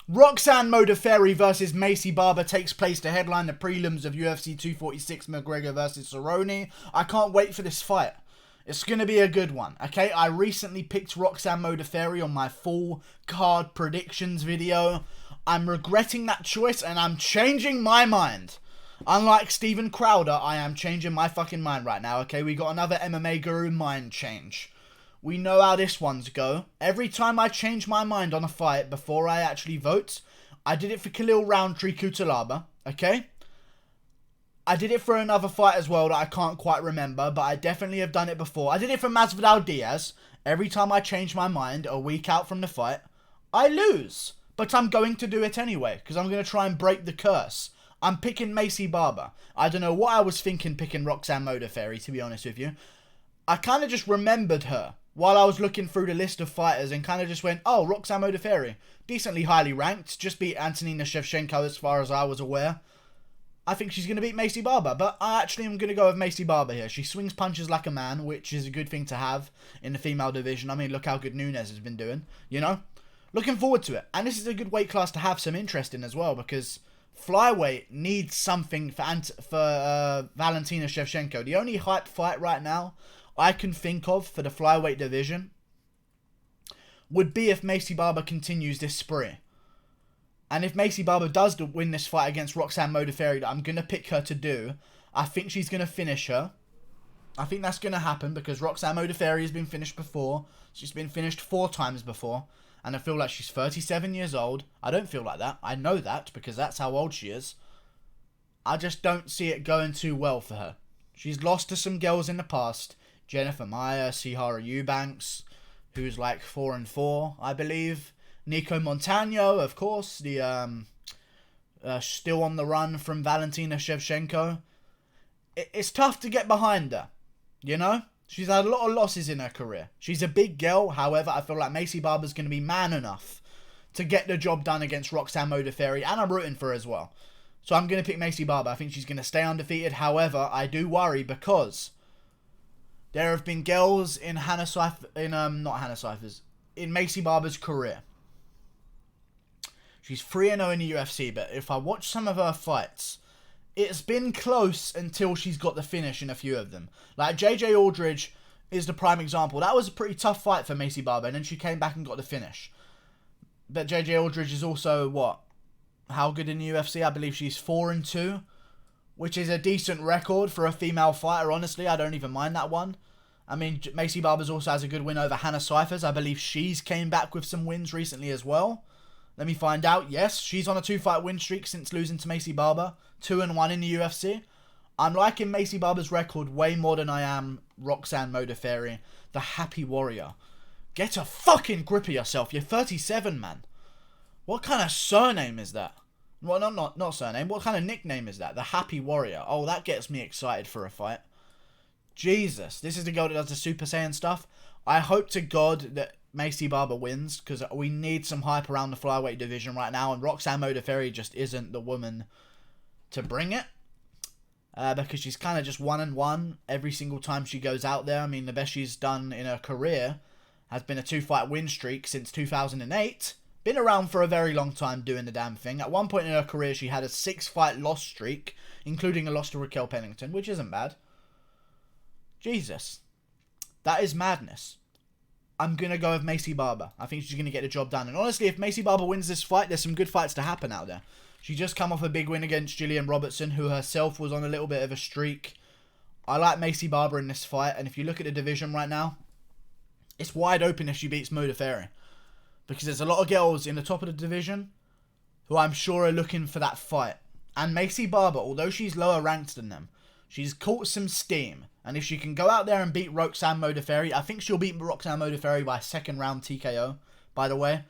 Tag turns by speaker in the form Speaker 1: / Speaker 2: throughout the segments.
Speaker 1: Roxanne Modaferri versus Maycee Barber takes place to headline the prelims of UFC 246 McGregor versus Cerrone. I can't wait for this fight. It's going to be a good one, okay? I recently picked Roxanne Modaferri on my full card predictions video. I'm regretting that choice and I'm changing my mind. Unlike Steven Crowder, I am changing my fucking mind right now, okay? We got another MMA guru mind change. We know how this one's go. Every time I change my mind on a fight before I actually vote, I did it for Khalil Roundtree Kutalaba, okay? I did it for another fight as well that I can't quite remember, but I definitely have done it before. I did it for Masvidal Diaz. Every time I change my mind a week out from the fight, I lose. But I'm going to do it anyway, because I'm going to try and break the curse. I'm picking Maycee Barber. I don't know what I was thinking picking Roxanne Modaferri, to be honest with you. I kind of just remembered her while I was looking through the list of fighters and kind of just went, oh, Roxanne Modaferri. Decently highly ranked. Just beat Antonina Shevchenko as far as I was aware. I think she's going to beat Maycee Barber, but I actually am going to go with Maycee Barber here. She swings punches like a man, which is a good thing to have in the female division. I mean, look how good Nunes has been doing, you know? Looking forward to it. And this is a good weight class to have some interest in as well, because flyweight needs something for Valentina Shevchenko. The only hype fight right now I can think of for the flyweight division would be if Maycee Barber continues this spree. And if Maycee Barber does win this fight against Roxanne Modaferri that I'm going to pick her to do, I think she's going to finish her. I think that's going to happen because Roxanne Modaferri has been finished before. She's been finished 4 times before. And I feel like she's 37 years old. I don't feel like that. I know that because that's how old she is. I just don't see it going too well for her. She's lost to some girls in the past. Jennifer Maia, Sihara Eubanks, who's like 4-4, I believe. Nico Montano, of course, the still on the run from Valentina Shevchenko. It's tough to get behind her, you know? She's had a lot of losses in her career. She's a big girl, however, I feel like Maycee Barber's going to be man enough to get the job done against Roxanne Modaferri, and I'm rooting for her as well. So I'm going to pick Maycee Barber. I think she's going to stay undefeated. However, I do worry because there have been girls in in Maycee Barber's career. She's 3-0 in the UFC, but if I watch some of her fights, it's been close until she's got the finish in a few of them. Like, JJ Aldridge is the prime example. That was a pretty tough fight for Maycee Barber, and then she came back and got the finish. But JJ Aldridge is also, what? How good in the UFC? I believe she's 4-2, which is a decent record for a female fighter, honestly. I don't even mind that one. I mean, Maycee Barber also has a good win over Hannah Cifers. I believe she's came back with some wins recently as well. Let me find out. Yes, she's on a 2-fight win streak since losing to Maycee Barber. 2-1 in the UFC. I'm liking Maycee Barber's record way more than I am Roxanne Modaferri, the happy warrior. Get a fucking grip of yourself. You're 37, man. What kind of surname is that? Well, not surname. What kind of nickname is that? The happy warrior. Oh, that gets me excited for a fight. Jesus. This is the girl that does the Super Saiyan stuff. I hope to God that Maycee Barber wins, because we need some hype around the flyweight division right now, and Roxanne Modaferri just isn't the woman to bring it, because she's kind of just 1-1 every single time she goes out there. I mean, the best she's done in her career has been a 2-fight win streak since 2008. Been around for a very long time doing the damn thing. At one point in her career, she had a 6-fight loss streak, including a loss to Raquel Pennington, which isn't bad. Jesus. That is madness. I'm going to go with Maycee Barber. I think she's going to get the job done. And honestly, if Maycee Barber wins this fight, there's some good fights to happen out there. She just come off a big win against Gillian Robertson, who herself was on a little bit of a streak. I like Maycee Barber in this fight. And if you look at the division right now, it's wide open if she beats Modaferri. Because there's a lot of girls in the top of the division who I'm sure are looking for that fight. And Maycee Barber, although she's lower ranked than them, she's caught some steam. And if she can go out there and beat Roxanne Modaferri, I think she'll beat Roxanne Modaferri by 2nd round TKO, by the way.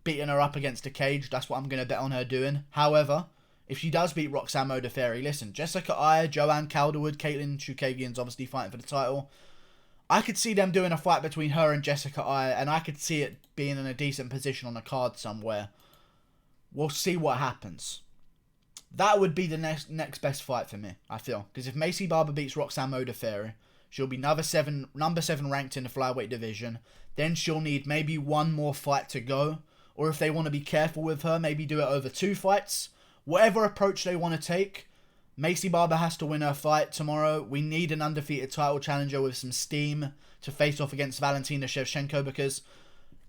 Speaker 1: Beating her up against a cage, that's what I'm going to bet on her doing. However, if she does beat Roxanne Modaferri, listen, Jessica Eye, Joanne Calderwood, Caitlin Chukagian's obviously fighting for the title. I could see them doing a fight between her and Jessica Eye, and I could see it being in a decent position on a card somewhere. We'll see what happens. That would be the next best fight for me, I feel. Because if Maycee Barber beats Roxanne Modaferri, she'll be number 7 ranked in the flyweight division. Then she'll need maybe one more fight to go, or if they want to be careful with her, maybe do it over 2 fights. Whatever approach they want to take, Maycee Barber has to win her fight tomorrow. We need an undefeated title challenger with some steam to face off against Valentina Shevchenko, because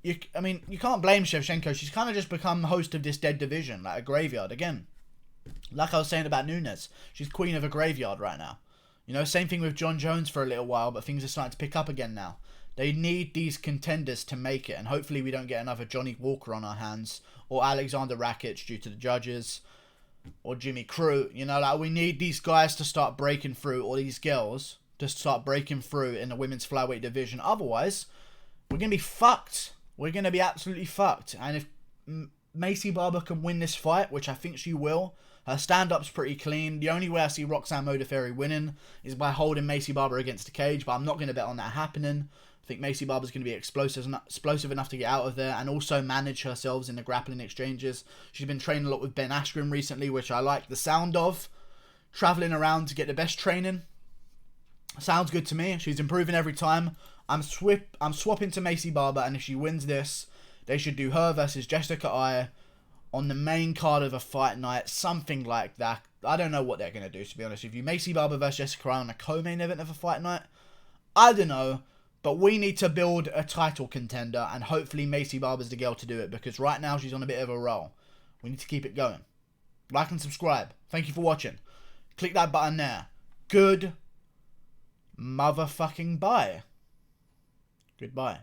Speaker 1: you can't blame Shevchenko. She's kind of just become host of this dead division, like a graveyard again. Like I was saying about Nunes, she's queen of a graveyard right now. You know, same thing with John Jones for a little while, but things are starting to pick up again now. They need these contenders to make it, and hopefully we don't get another Johnny Walker on our hands, or Alexander Rakic due to the judges, or Jimmy Crute. You know, like, we need these guys to start breaking through, or these girls to start breaking through in the women's flyweight division. Otherwise, we're going to be fucked. We're going to be absolutely fucked. And if Maycee Barber can win this fight, which I think she will, her stand-up's pretty clean. The only way I see Roxanne Modaferri winning is by holding Maycee Barber against the cage, but I'm not going to bet on that happening. I think Maycee Barber's going to be explosive enough to get out of there and also manage herself in the grappling exchanges. She's been training a lot with Ben Askren recently, which I like the sound of. Traveling around to get the best training. Sounds good to me. She's improving every time. I'm swapping to Maycee Barber, and if she wins this, they should do her versus Jessica Eye on the main card of a fight night, something like that. I don't know what they're going to do, to be honest with you. Maycee Barber versus Jessica Eye on a co-main event of a fight night? I don't know. But we need to build a title contender, and hopefully Maycee Barber's the girl to do it, because right now she's on a bit of a roll. We need to keep it going. Like and subscribe. Thank you for watching. Click that button there. Good motherfucking bye. Goodbye.